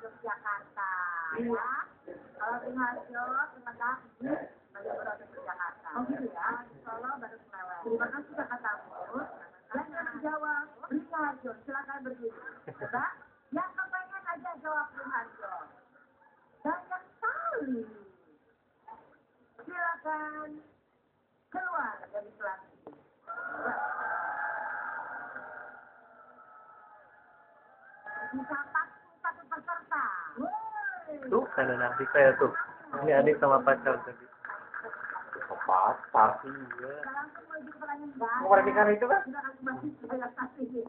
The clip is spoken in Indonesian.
Yogyakarta. Ya. Kalau di Harjo, terima kasih. Baru berada di Jakarta. Oh gitu ya. Solo baru Semarang. Terima kasih katamu. Yang menjawab Harjo, silakan berdiri. Coba. Yang kepengen aja jawab Harjo. Banyak sekali. Silakan keluar dari kelas ini. Bisa satu peserta. Tuh, kanan adik saya tuh. Ini adik sama pacar tadi. Pacar sih, ya. Langsung menuju ke pertanyaan. Mau perhatikan itu kan? Sudah kasih masih saya kasih.